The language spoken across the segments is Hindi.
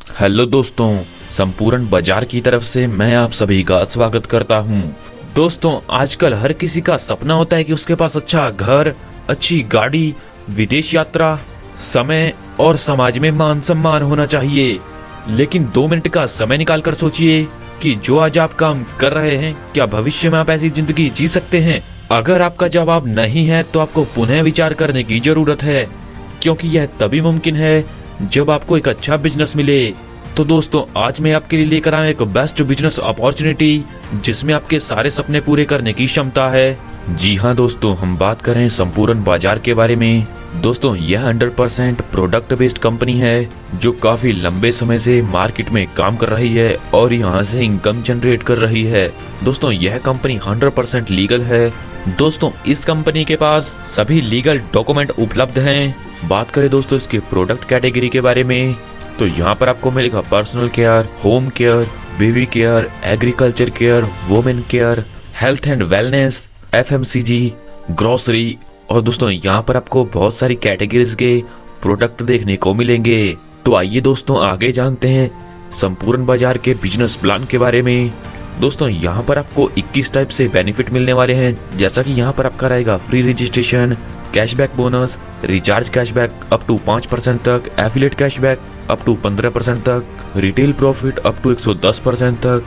हेलो दोस्तों, संपूर्ण बाजार की तरफ से मैं आप सभी का स्वागत करता हूं। दोस्तों, आजकल हर किसी का सपना होता है कि उसके पास अच्छा घर, अच्छी गाड़ी, विदेश यात्रा, समय और समाज में मान सम्मान होना चाहिए। लेकिन 2 मिनट का समय निकाल कर सोचिए कि जो आज आप काम कर रहे हैं, क्या भविष्य में आप ऐसी जिंदगी जी सकते हैं? अगर आपका जवाब नहीं है तो आपको पुनः विचार करने की जरूरत है, क्योंकि यह तभी मुमकिन है जब आपको एक अच्छा बिजनेस मिले। तो दोस्तों, आज मैं आपके लिए लेकर आया एक बेस्ट बिजनेस अपॉर्चुनिटी जिसमें आपके सारे सपने पूरे करने की क्षमता है। जी हाँ दोस्तों, हम बात कर रहे हैं संपूर्ण बाजार के बारे में। दोस्तों, यह 100% प्रोडक्ट बेस्ड कंपनी है जो काफी लंबे समय से मार्केट में काम कर रही है और यहाँ से इनकम जनरेट कर रही है। दोस्तों, यह कंपनी 100% लीगल है। दोस्तों, इस कंपनी के पास सभी लीगल डॉक्यूमेंट उपलब्ध हैं। बात करें दोस्तों इसके प्रोडक्ट कैटेगरी के बारे में, तो यहाँ पर आपको मिलेगा personal care, home care, baby care, agriculture care, women care, health and wellness, FMCG, grocery. और दोस्तों, यहाँ पर आपको बहुत सारी कैटेगरीज के प्रोडक्ट देखने को मिलेंगे। तो आइए दोस्तों, आगे जानते हैं संपूर्ण बाजार के बिजनेस प्लान के बारे में। दोस्तों, यहाँ पर आपको 21 टाइप से बेनिफिट मिलने वाले हैं, जैसा कि यहाँ पर आपका रहेगा free registration, cashback bonus, recharge cashback up to 5% तक, एफिलिएट कैशबैक अप टू 15% तक, रिटेल प्रॉफिट अप टू 110% तक,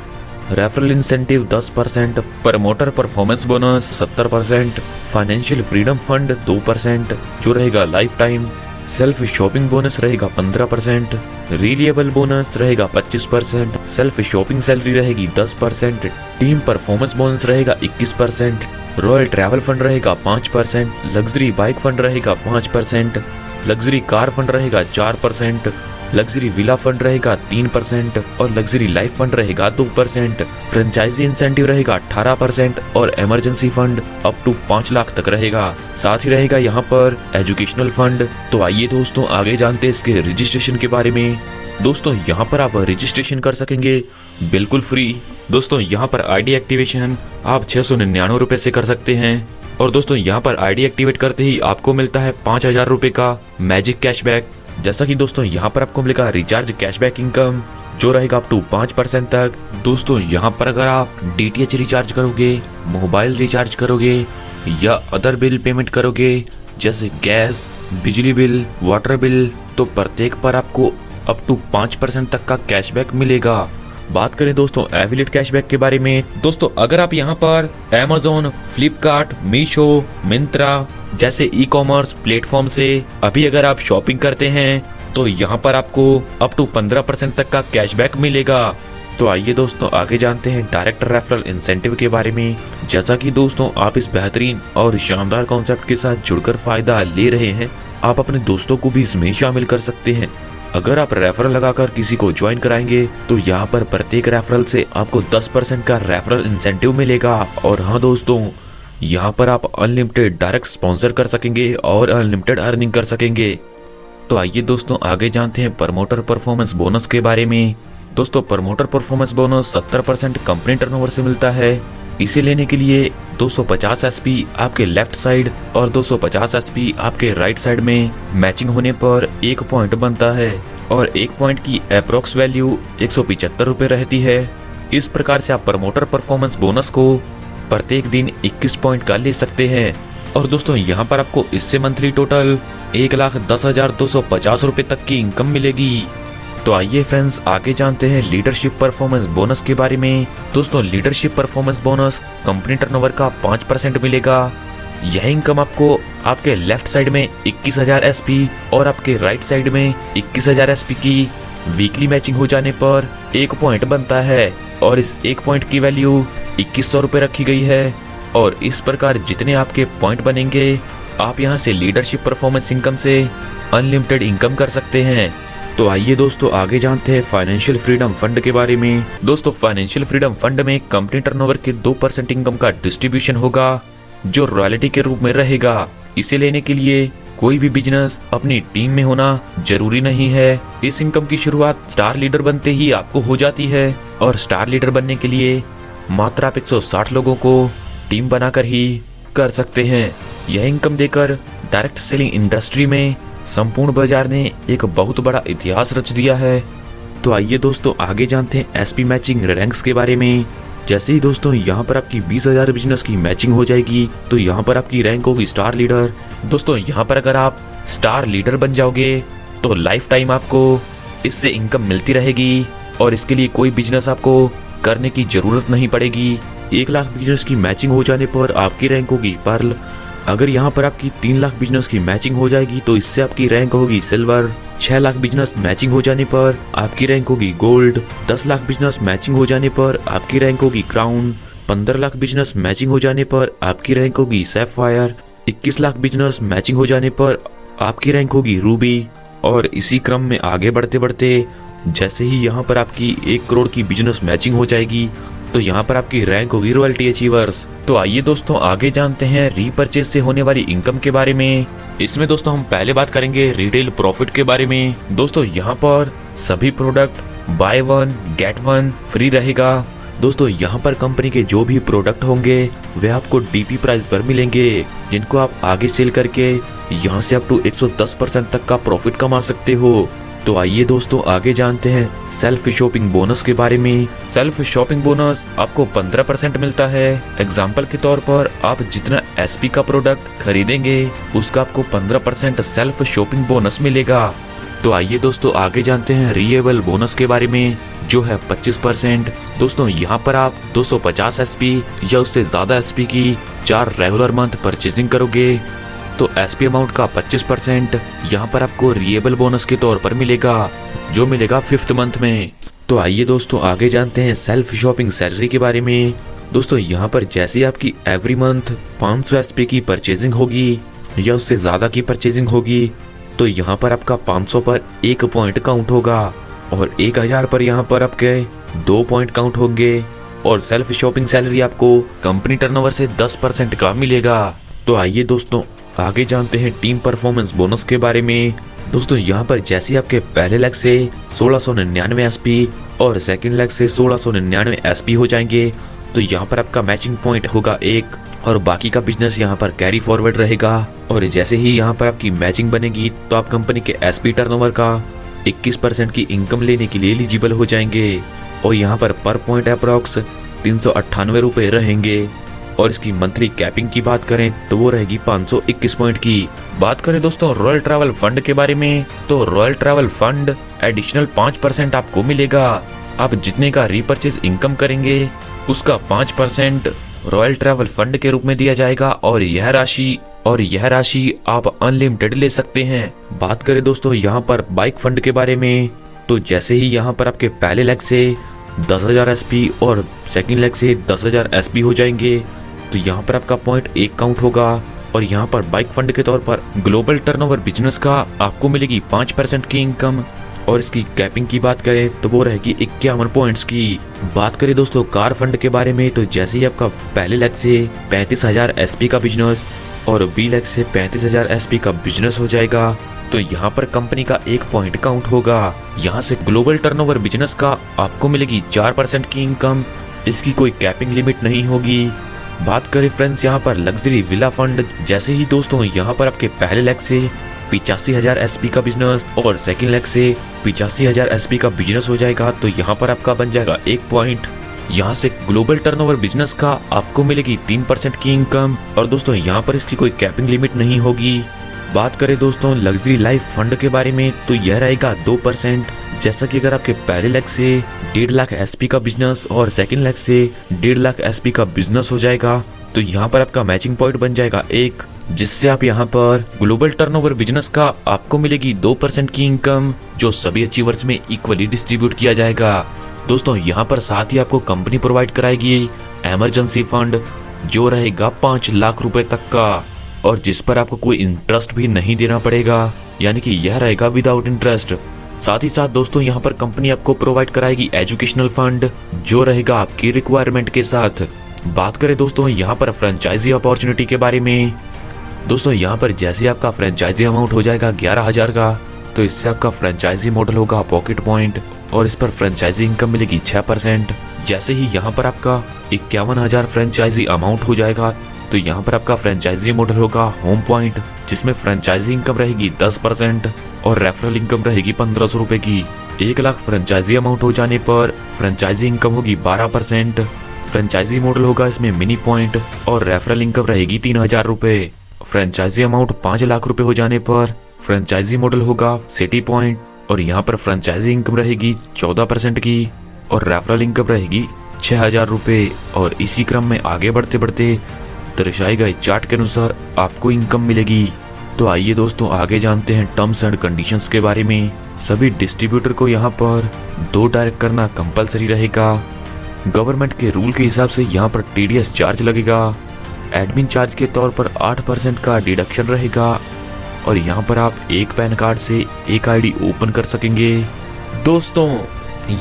referral incentive 10%, promoter performance bonus 70%, financial freedom fund 2% जो रहेगा life time, self shopping bonus रहेगा 15%, रिलीएबल बोनस रहेगा 25%, सेल्फ शॉपिंग सैलरी रहेगी 10%, टीम परफॉर्मेंस बोनस रहेगा 21%, रॉयल ट्रैवल फंड रहेगा 5%, लग्जरी बाइक फंड रहेगा 5%, लग्जरी कार फंड रहेगा 4%, लग्जरी विला फंड रहेगा 3% और लग्जरी लाइफ फंड रहेगा 2%, फ्रेंचाइजी इंसेंटिव रहेगा 18% और emergency fund up to 5 lakh तक रहेगा। साथ ही रहेगा यहाँ पर एजुकेशनल फंड। तो आइए दोस्तों, आगे जानते हैं इसके रजिस्ट्रेशन के बारे में। दोस्तों, यहाँ पर आप रजिस्ट्रेशन कर सकेंगे बिल्कुल फ्री। दोस्तों, यहाँ पर आईडी एक्टिवेशन आप 699 रुपए से कर सकते हैं। और दोस्तों, यहाँ पर आईडी एक्टिवेट करते ही आपको मिलता है 5000 रुपए का मैजिक कैशबैक। जैसा कि दोस्तों, यहाँ पर आपको मिलेगा रिचार्ज कैशबैक इनकम जो रहेगा अप टू 5% तक। दोस्तों, यहाँ पर अगर आप DTH रिचार्ज करोगे, मोबाइल रिचार्ज करोगे या अदर बिल पेमेंट करोगे जैसे गैस, बिजली बिल, वाटर बिल, तो प्रत्येक पर आपको अप टू 5% तक का कैशबैक मिलेगा। बात करें दोस्तों एफिलिएट कैशबैक के बारे में, दोस्तों अगर आप यहाँ पर Amazon, फ्लिपकार्ट, मीशो, मिंत्रा जैसे ई-कॉमर्स प्लेटफॉर्म से अभी अगर आप शॉपिंग करते हैं तो यहाँ पर आपको अप टू 15% तक का कैशबैक मिलेगा। तो आइए दोस्तों, आगे जानते हैं डायरेक्ट रेफरल इंसेंटिव के बारे में। जैसा कि दोस्तों, आप इस बेहतरीन और शानदार कॉन्सेप्ट के साथ जुड़कर फायदा ले रहे हैं, आप अपने दोस्तों को भी इसमें शामिल कर सकते हैं। अगर आप रेफरल लगाकर किसी को ज्वाइन कराएंगे तो यहाँ पर प्रत्येक रेफरल से आपको 10% का रेफरल इंसेंटिव मिलेगा। और हाँ दोस्तों, यहाँ पर आप अनलिमिटेड डायरेक्ट स्पॉन्सर कर सकेंगे और अनलिमिटेड अर्निंग कर सकेंगे। तो आइए दोस्तों, आगे जानते हैं प्रमोटर परफॉर्मेंस बोनस के बारे में। दोस्तों, promoter performance bonus 70% company turnover से मिलता है। इसे लेने के लिए 250 SP आपके लेफ्ट साइड और 250 SP आपके राइट साइड में मैचिंग होने पर 1 पॉइंट बनता है और 1 पॉइंट की अप्रोक्स वैल्यू 175 रुपए रहती है। इस प्रकार से आप प्रमोटर परफॉर्मेंस बोनस को प्रत्येक दिन 21 पॉइंट का ले सकते हैं। और दोस्तों, यहाँ पर आपको इससे मंथली टोटल 1,10,250 रुपए तक की इनकम मिलेगी। तो आइए फ्रेंड्स, आगे जानते हैं लीडरशिप परफॉर्मेंस बोनस के बारे में। दोस्तों, leadership performance bonus company turnover का 5% मिलेगा। यह इनकम आपको आपके लेफ्ट साइड में 21,000 SP और आपके राइट साइड में 21,000 SP की वीकली मैचिंग हो जाने पर 1 पॉइंट बनता है और इस 1 पॉइंट की वैल्यू 2100 रुपए रखी गई है। और इस प्रकार जितने आपके पॉइंट बनेंगे, आप यहाँ से लीडरशिप परफॉर्मेंस इनकम से अनलिमिटेड इनकम कर सकते हैं। तो आइए दोस्तों, आगे जानते हैं फाइनेंशियल फ्रीडम फंड के बारे में। दोस्तों, फाइनेंशियल फ्रीडम फंड में कंपनी टर्नओवर के 2% इनकम का डिस्ट्रीब्यूशन होगा जो रॉयल्टी के रूप में रहेगा। इसे लेने के लिए कोई भी बिजनेस अपनी टीम में होना जरूरी नहीं है। इस इनकम की शुरुआत स्टार लीडर बनते ही आपको हो जाती है और स्टार लीडर बनने के लिए मात्र आप 160 लोगों को टीम बनाकर ही कर सकते हैं। यह इनकम देकर डायरेक्ट सेलिंग इंडस्ट्री में संपूर्ण बाजार ने एक बहुत बड़ा इतिहास रच दिया है। तो आइए दोस्तों आगे जानते हैं एसपी मैचिंग रैंक्स के बारे में। जैसे ही दोस्तों यहाँ पर आपकी 20,000 बिजनेस की मैचिंग हो जाएगी तो यहाँ पर आपकी रैंक होगी स्टार लीडर। दोस्तों यहाँ पर अगर आप स्टार लीडर बन जाओगे तो लाइफ टाइम आपको इससे इनकम मिलती रहेगी और इसके लिए कोई बिजनेस आपको करने की जरूरत नहीं पड़ेगी। 1 लाख बिजनेस की मैचिंग हो जाने पर आपकी रैंक होगी पर्ल। अगर यहाँ पर आपकी 3 लाख बिजनेस की मैचिंग हो जाएगी तो इससे आपकी रैंक होगी सिल्वर। 6 लाख बिजनेस मैचिंग हो जाने पर आपकी रैंक होगी गोल्ड। 10 लाख बिजनेस मैचिंग हो जाने पर आपकी रैंक होगी क्राउन। 15 लाख बिजनेस मैचिंग हो जाने पर आपकी रैंक होगी सैफायर। 21 लाख बिजनेस मैचिंग हो जाने पर आपकी रैंक होगी रूबी। और इसी क्रम में आगे बढ़ते बढ़ते जैसे ही यहाँ पर आपकी 1 करोड़ की बिजनेस मैचिंग हो जाएगी तो यहाँ पर आपकी रैंक होगी रॉयल्टी अचीवर्स। तो आइए दोस्तों आगे जानते हैं रीपरचेज से होने वाली इनकम के बारे में। इसमें दोस्तों हम पहले बात करेंगे रिटेल प्रॉफिट के बारे में। दोस्तों यहाँ पर सभी प्रोडक्ट बाय 1 गेट 1 फ्री रहेगा। दोस्तों यहाँ पर कंपनी के जो भी प्रोडक्ट होंगे वे आपको डीपी प्राइस पर मिलेंगे, जिनको आप आगे सेल करके यहाँ से अप टू 110% तक का प्रॉफिट कमा सकते हो। तो आइए दोस्तों आगे जानते हैं सेल्फ शॉपिंग बोनस के बारे में। सेल्फ शॉपिंग बोनस आपको 15% मिलता है। एग्जाम्पल के तौर पर आप जितना एसपी का प्रोडक्ट खरीदेंगे उसका आपको 15% सेल्फ शॉपिंग बोनस मिलेगा। तो आइए दोस्तों आगे जानते हैं रीएबल बोनस के बारे में, जो है 25%। दोस्तों यहाँ पर आप 250 एसपी या उससे ज्यादा एसपी की 4 रेगुलर मंथ परचेजिंग करोगे तो एसपी अमाउंट का 25% यहाँ पर आपको रीएबल बोनस के तौर पर मिलेगा, जो मिलेगा 5th मंथ में। तो आइए दोस्तों आगे जानते हैं सेल्फ शॉपिंग सैलरी के बारे में। दोस्तों यहाँ पर जैसे आपकी एवरी मंथ 500 एसपी की परचेजिंग होगी या उससे ज्यादा की परचेजिंग होगी तो यहाँ पर आपका 500 पर 1 पॉइंट काउंट होगा और 1000 पर यहाँ पर आपके 2 पॉइंट काउंट होंगे और सेल्फ शॉपिंग सैलरी आपको कंपनी टर्नओवर से 10% का मिलेगा। तो आइए दोस्तों आगे जानते हैं टीम परफॉर्मेंस बोनस के बारे में। दोस्तों यहाँ पर जैसे आपके पहले लेग से 1699 एसपी और सेकंड लेग से 1699 एसपी हो जाएंगे तो यहाँ पर आपका मैचिंग पॉइंट होगा 1 और बाकी का बिजनेस यहाँ पर कैरी फॉरवर्ड रहेगा। और जैसे ही यहाँ पर आपकी मैचिंग बनेगी तो आप कंपनी के एसपी टर्नओवर का 21% की इनकम लेने के लिए एलिजिबल हो जाएंगे और यहाँ पर पॉइंट अप्रॉक्स 398 रुपए रहेंगे। और इसकी मंथली कैपिंग की बात करें तो वो रहेगी 521 पॉइंट की। बात करें दोस्तों रॉयल ट्रैवल फंड के बारे में तो रॉयल ट्रैवल फंड एडिशनल 5% आपको मिलेगा। आप जितने का रीपरचेज इनकम करेंगे उसका 5% रॉयल ट्रैवल फंड के रूप में दिया जाएगा और यह राशि आप अनलिमिटेड ले सकते हैं। बात करें दोस्तों यहाँ पर बाइक फंड के बारे में तो जैसे ही यहाँ पर आपके पहले लेग से 10,000 एसपी और सेकंड लेग से 10,000 एसपी हो जाएंगे तो यहाँ पर आपका पॉइंट 1 काउंट होगा और यहाँ पर बाइक फंड के तौर पर ग्लोबल टर्नओवर बिजनेस का आपको मिलेगी 5% की इनकम और इसकी कैपिंग की बात करें तो वो रहेगी 51 पॉइंट्स की। बात करें दोस्तों कार फंड के बारे में तो जैसे ही आपका पहले लेग से 35,000 एसपी का बिजनेस और बी लेग से 35,000 एसपी का बिजनेस हो जाएगा तो यहाँ पर कंपनी का 1 पॉइंट काउंट होगा। यहाँ से ग्लोबल टर्नओवर बिजनेस का आपको मिलेगी 4% की इनकम, इसकी कोई कैपिंग लिमिट नहीं होगी। बात करें फ्रेंड्स यहाँ पर लग्जरी विला फंड, जैसे ही दोस्तों यहाँ पर आपके पहले लेग से 85,000 एसपी का बिजनेस और सेकंड लेग से 85,000 एसपी का बिजनेस हो जाएगा तो यहाँ पर आपका बन जाएगा 1 पॉइंट। यहाँ से ग्लोबल टर्नओवर बिजनेस का आपको मिलेगी 3% की इनकम और दोस्तों यहाँ पर इसकी कोई कैपिंग लिमिट नहीं होगी। बात करें दोस्तों लग्जरी लाइफ फंड के बारे में तो यह रहेगा 2%। जैसा कि अगर आपके पहले लेग से 1.5 लाख एसपी का बिजनेस और सेकंड लेग से 1.5 लाख एसपी का बिजनेस हो जाएगा तो यहाँ पर आपका मैचिंग पॉइंट बन जाएगा 1, जिससे आप यहाँ पर ग्लोबल टर्नओवर बिजनेस का आपको मिलेगी 2% की इनकम, जो सभी अचीवर्स में इक्वली डिस्ट्रीब्यूट किया जाएगा। दोस्तों यहाँ पर साथ ही आपको कंपनी प्रोवाइड कराएगी इमरजेंसी फंड, जो रहेगा 5 लाख रुपए तक का और जिस पर आपको कोई इंटरेस्ट भी नहीं देना पड़ेगा, यानी कि यह रहेगा विदाउट इंटरेस्ट। साथ ही साथ दोस्तों यहाँ पर कंपनी आपको प्रोवाइड कराएगी एजुकेशनल फंड, जो रहेगा आपकी रिक्वायरमेंट के साथ। बात करें दोस्तों यहाँ पर फ्रेंचाइजी अपॉर्चुनिटी के बारे में। दोस्तों यहाँ पर जैसे आपका फ्रेंचाइजी अमाउंट हो जाएगा 11,000 का तो इससे आपका फ्रेंचाइजी मॉडल होगा पॉकेट पॉइंट और इस पर फ्रेंचाइजी इनकम मिलेगी 6%। जैसे ही यहाँ पर आपका 51,000 फ्रेंचाइजी अमाउंट हो जाएगा तो यहाँ पर आपका फ्रेंचाइजी मॉडल होगा होम पॉइंट, जिसमें फ्रेंचाइजी इनकम रहेगी 10% और रेफरल इनकम रहेगी 1500 रुपए की। 1 लाख फ्रेंचाइजी अमाउंट हो जाने पर फ्रेंचाइजी इनकम होगी 12%। फ्रेंचाइजी मॉडल होगा इसमें मिनी पॉइंट और रेफरल इनकम रहेगी 3000 रुपए। फ्रेंचाइजी अमाउंट 5 लाख रुपए हो जाने पर फ्रेंचाइजी मॉडल होगा सिटी पॉइंट और यहाँ पर फ्रेंचाइजी इनकम रहेगी 14% की और रेफरल इनकम रहेगी 6000 रुपए। और इसी क्रम में आगे बढ़ते बढ़ते दर्शाए गए चार्ट के अनुसार आपको इनकम मिलेगी। तो आइए दोस्तों आगे जानते हैं टर्म्स एंड कंडीशंस के बारे में। सभी डिस्ट्रीब्यूटर को यहाँ पर 2 डायरेक्ट करना कंपलसरी रहेगा। गवर्नमेंट के रूल के हिसाब से यहाँ पर टीडीएस चार्ज लगेगा। एडमिन चार्ज के तौर पर 8% का डिडक्शन रहेगा और यहाँ पर आप एक पैन कार्ड से एक आईडी ओपन कर सकेंगे। दोस्तों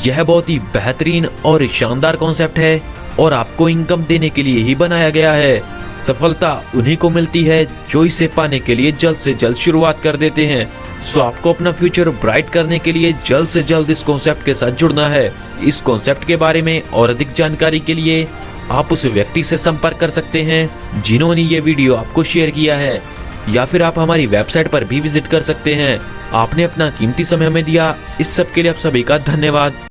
यह बहुत ही बेहतरीन और शानदार कॉन्सेप्ट है और आपको इनकम देने के लिए ही बनाया गया है। सफलता उन्हीं को मिलती है जो इसे पाने के लिए जल्द से जल्द शुरुआत कर देते हैं। सो आपको अपना फ्यूचर ब्राइट करने के लिए जल्द से जल्द इस कॉन्सेप्ट के साथ जुड़ना है। इस कॉन्सेप्ट के बारे में और अधिक जानकारी के लिए आप उस व्यक्ति से संपर्क कर सकते हैं जिन्होंने ये वीडियो आपको शेयर किया है, या फिर आप हमारी वेबसाइट पर भी विजिट कर सकते हैं। आपने अपना कीमती समय हमें दिया, इस सब के लिए आप सभी का धन्यवाद।